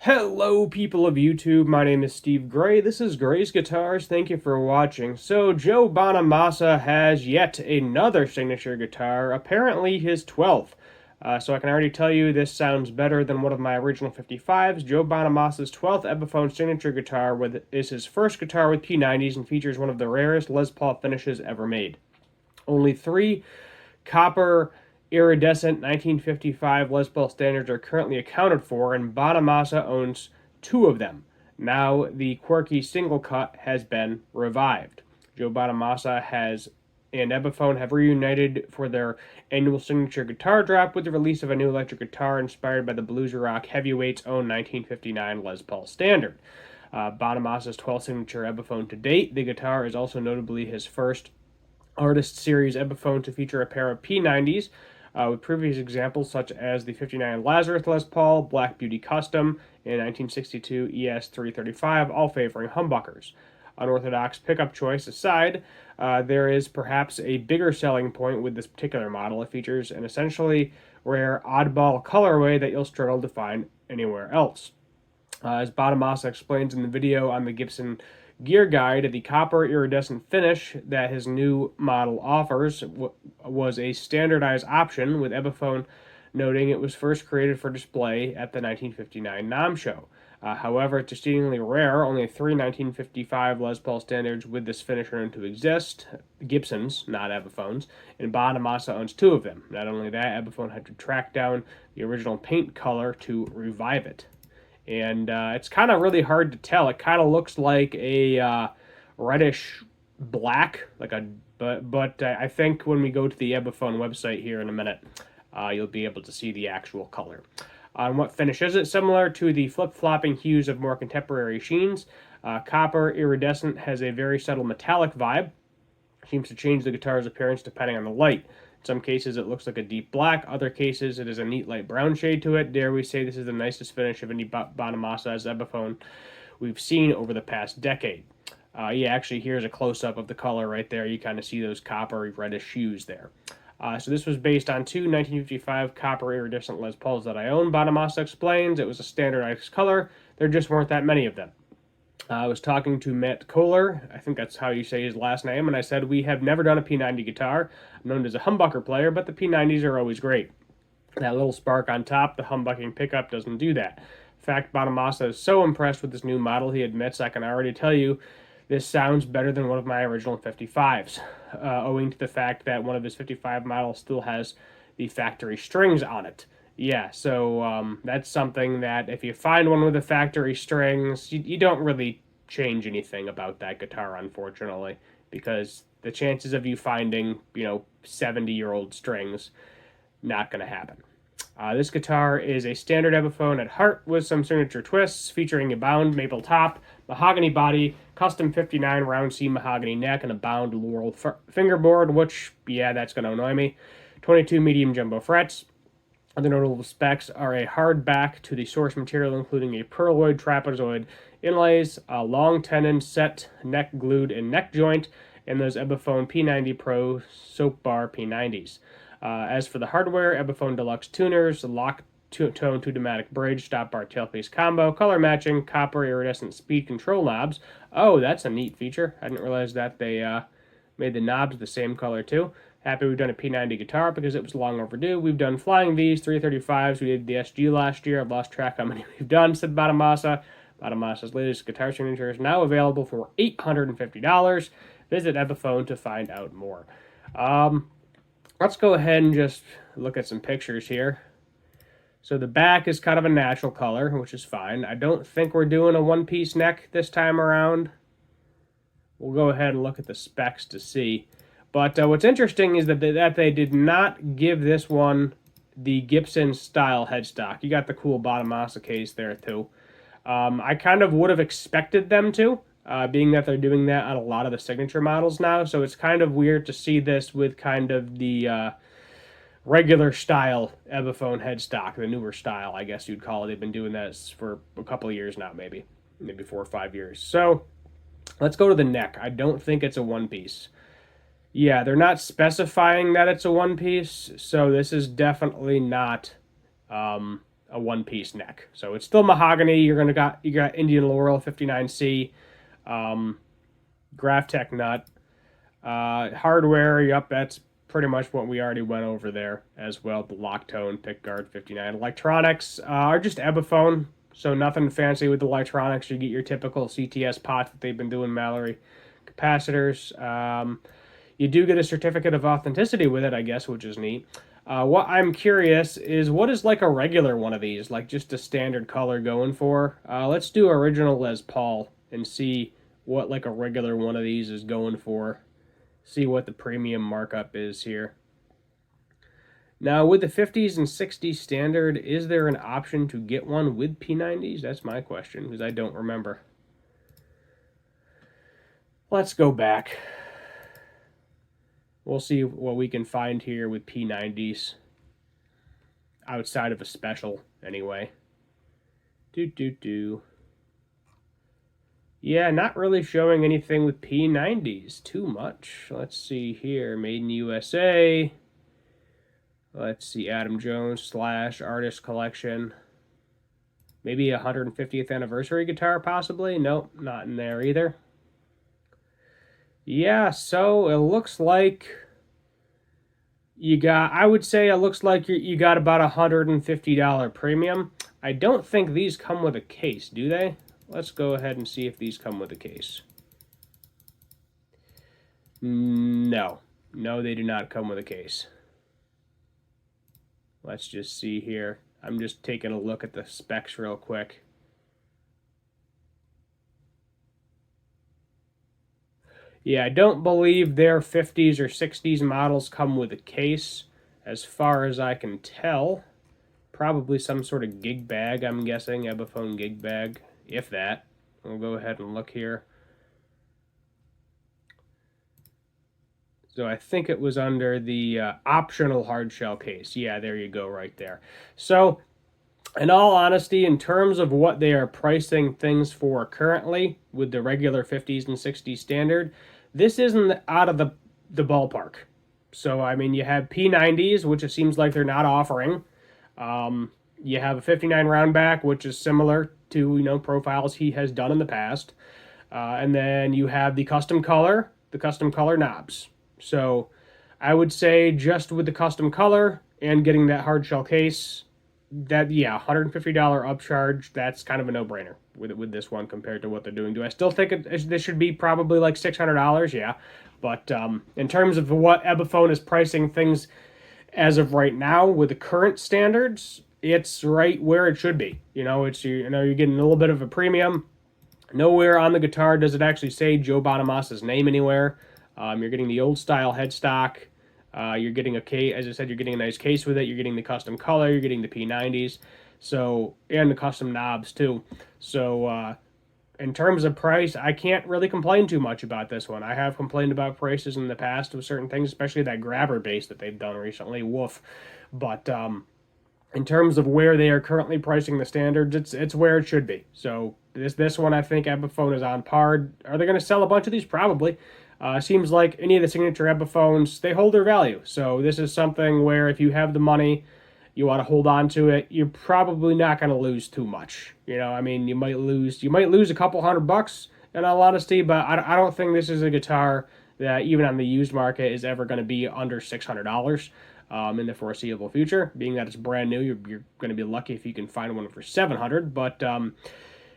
Hello, people of YouTube. My name is Steve Gray. This is Gray's Guitars. Thank you for watching. So, Joe Bonamassa has yet another signature guitar, apparently his 12th. So I can already tell you this sounds better than one of my original 55s. Joe Bonamassa's 12th Epiphone signature guitar is his first guitar with P90s and features one of the rarest Les Paul finishes ever made. Only three copper iridescent 1955 Les Paul standards are currently accounted for, and Bonamassa owns two of them. Now the quirky single cut has been revived. Joe Bonamassa and Epiphone have reunited for their annual signature guitar drop with the release of a new electric guitar inspired by the blues rock heavyweight's own 1959 Les Paul standard. Bonamassa's 12th signature Epiphone to date. The guitar is also notably his first Artist Series Epiphone to feature a pair of P90s, with previous examples such as the 59 Lazarus Les Paul, Black Beauty Custom, and 1962 ES335, all favoring humbuckers. Unorthodox pickup choice aside, there is perhaps a bigger selling point with this particular model. It features an essentially rare oddball colorway that you'll struggle to find anywhere else. As Bonamassa explains in the video on the Gibson Gear Guide, the copper iridescent finish that his new model offers was a standardized option, with Epiphone noting it was first created for display at the 1959 NAMM show. However, it's exceedingly rare. Only three 1955 Les Paul standards with this finish are known to exist. Gibsons, not Epiphones, and Bonamassa owns two of them. Not only that, Epiphone had to track down the original paint color to revive it. And it's kind of really hard to tell. It kind of looks like a reddish black, but I think when we go to the Epiphone website here in a minute, you'll be able to see the actual color. On what finish is it? Similar to the flip-flopping hues of more contemporary sheens, copper iridescent has a very subtle metallic vibe. Seems to change the guitar's appearance depending on the light. In some cases, it looks like a deep black. Other cases, it is a neat light brown shade to it. Dare we say this is the nicest finish of any Bonamassa's Epiphone we've seen over the past decade. Yeah, actually, here's a close-up of the color right there. You kind of see those copper reddish hues there. So this was based on two 1955 copper iridescent Les Pauls that I own. Bonamassa explains it was a standardized color. There just weren't that many of them. I was talking to Matt Kohler, I think that's how you say his last name, and I said we have never done a P90 guitar. I'm known as a humbucker player, but the P90s are always great. That little spark on top, the humbucking pickup doesn't do that. In fact, Bonamassa is so impressed with this new model, he admits, I can already tell you, this sounds better than one of my original 55s, owing to the fact that one of his 55 models still has the factory strings on it. Yeah, so that's something that if you find one with the factory strings, you don't really change anything about that guitar, unfortunately, because the chances of you finding, 70-year-old strings, not going to happen. This guitar is a standard Epiphone at heart with some signature twists, featuring a bound maple top, mahogany body, custom 59 round C mahogany neck, and a bound laurel fingerboard, which, yeah, that's going to annoy me. 22 medium jumbo frets. Other notable specs are a hard back to the source material, including a pearloid trapezoid inlays, a long tenon set neck glued and neck joint, and those Epiphone P90 Pro soap bar P90s. As for the hardware, Epiphone Deluxe tuners, lock tone 2-domatic bridge, stop bar tailpiece combo, color matching, copper iridescent speed control knobs. Oh, that's a neat feature. I didn't realize that they made the knobs the same color too. Happy we've done a P90 guitar because it was long overdue. We've done Flying V's, 335s. We did the SG last year. I've lost track how many we've done, said Bonamassa. Bonamassa's latest guitar signature is now available for $850. Visit Epiphone to find out more. Let's go ahead and just look at some pictures here. So the back is kind of a natural color, which is fine. I don't think we're doing a one-piece neck this time around. We'll go ahead and look at the specs to see. But what's interesting is that they did not give this one the Gibson style headstock. You got the cool Bonamassa case there too. I kind of would have expected them to, being that they're doing that on a lot of the signature models now. So it's kind of weird to see this with kind of the regular style Epiphone headstock, the newer style, I guess you'd call it. They've been doing that for a couple of years now, maybe 4 or 5 years. So let's go to the neck. I don't think it's a one-piece. Yeah, they're not specifying that it's a one-piece, so this is definitely not a a one-piece neck. So it's still mahogany. You got Indian Laurel 59C, Graphtec nut, hardware. Yep, that's pretty much what we already went over there as well. The Locktone pickguard 59. Electronics are just Epiphone, so nothing fancy with the electronics. You get your typical CTS pots that they've been doing, Mallory. Capacitors. You do get a certificate of authenticity with it, I guess, which is neat. What I'm curious is, what is like a regular one of these, like just a standard color going for? Let's do original Les Paul and see what like a regular one of these is going for. See what the premium markup is here. Now, with the 50s and 60s standard, is there an option to get one with P90s? That's my question, because I don't remember. Let's go back. We'll see what we can find here with P90s. Outside of a special, anyway. Yeah, not really showing anything with P90s too much. Let's see here. Made in USA. Let's see. Adam Jones / Artist Collection. Maybe a 150th anniversary guitar, possibly? Nope, not in there either. Yeah, so it looks like you got, I would say it looks like you got about a $150 premium. I don't think these come with a case, do they? Let's go ahead and see if these come with a case. No. No, they do not come with a case. Let's just see here. I'm just taking a look at the specs real quick. Yeah, I don't believe their 50s or 60s models come with a case, as far as I can tell. Probably some sort of gig bag, I'm guessing. Epiphone gig bag, if that. We'll go ahead and look here. So I think it was under the optional hardshell case. Yeah, there you go, right there. So, in all honesty, in terms of what they are pricing things for currently with the regular 50s and 60s standard, this isn't out of the ballpark. So, I mean, you have P90s, which it seems like they're not offering. You have a 59 roundback, which is similar to, profiles he has done in the past. And then you have the custom color knobs. So I would say just with the custom color and getting that hard shell case, that, yeah, $150 upcharge, that's kind of a no-brainer with this one compared to what they're doing. Do I still think this should be probably like $600? Yeah. But in terms of what Epiphone is pricing things as of right now with the current standards, it's right where it should be. You're getting a little bit of a premium. Nowhere on the guitar does it actually say Joe Bonamassa's name anywhere. You're getting the old style headstock. You're getting a case, as I said, you're getting a nice case with it. You're getting the custom color. You're getting the P90s. So, and the custom knobs too. So, in terms of price, I can't really complain too much about this one. I have complained about prices in the past with certain things, especially that grabber bass that they've done recently. Woof. But in terms of where they are currently pricing the standards, it's where it should be. So this one, I think Epiphone is on par. Are they going to sell a bunch of these? Probably. Seems like any of the signature Epiphones, they hold their value. So this is something where if you have the money, you want to hold on to it, you're probably not going to lose too much. I mean, you might lose a couple $100 in all honesty, but I don't think this is a guitar that even on the used market is ever going to be under $600 in the foreseeable future. Being that it's brand new, you're going to be lucky if you can find one for $700. But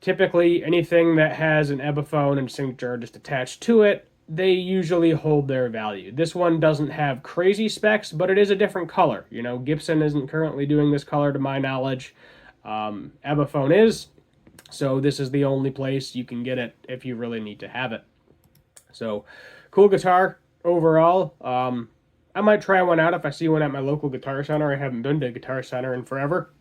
typically, anything that has an Epiphone and signature just attached to it, they usually hold their value. This one doesn't have crazy specs, but it is a different color. Gibson isn't currently doing this color to my knowledge. Epiphone is, so this is the only place you can get it if you really need to have it. So, cool guitar overall. I might try one out if I see one at my local Guitar Center. I haven't been to a Guitar Center in forever.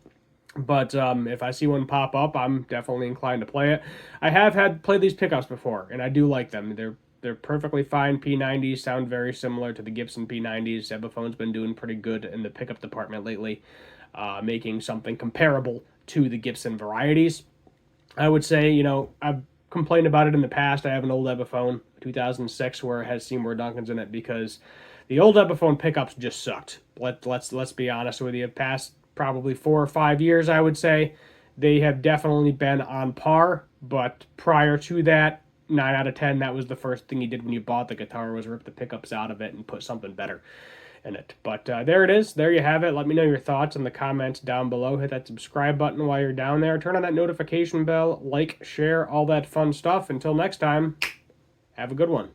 But if I see one pop up, I'm definitely inclined to play it. I have played these pickups before, and I do like them. They're perfectly fine. P90s sound very similar to the Gibson P90s. Epiphone's been doing pretty good in the pickup department lately, making something comparable to the Gibson varieties. I would say, I've complained about it in the past. I have an old Epiphone, 2006, where it has Seymour Duncans in it because the old Epiphone pickups just sucked. Let's be honest with you. Past probably 4 or 5 years, I would say, they have definitely been on par. But prior to that, 9 out of 10, that was the first thing you did when you bought the guitar, was rip the pickups out of it and put something better in it. But there it is. There you have it. Let me know your thoughts in the comments down below. Hit that subscribe button while you're down there. Turn on that notification bell. Like, share, all that fun stuff. Until next time, have a good one.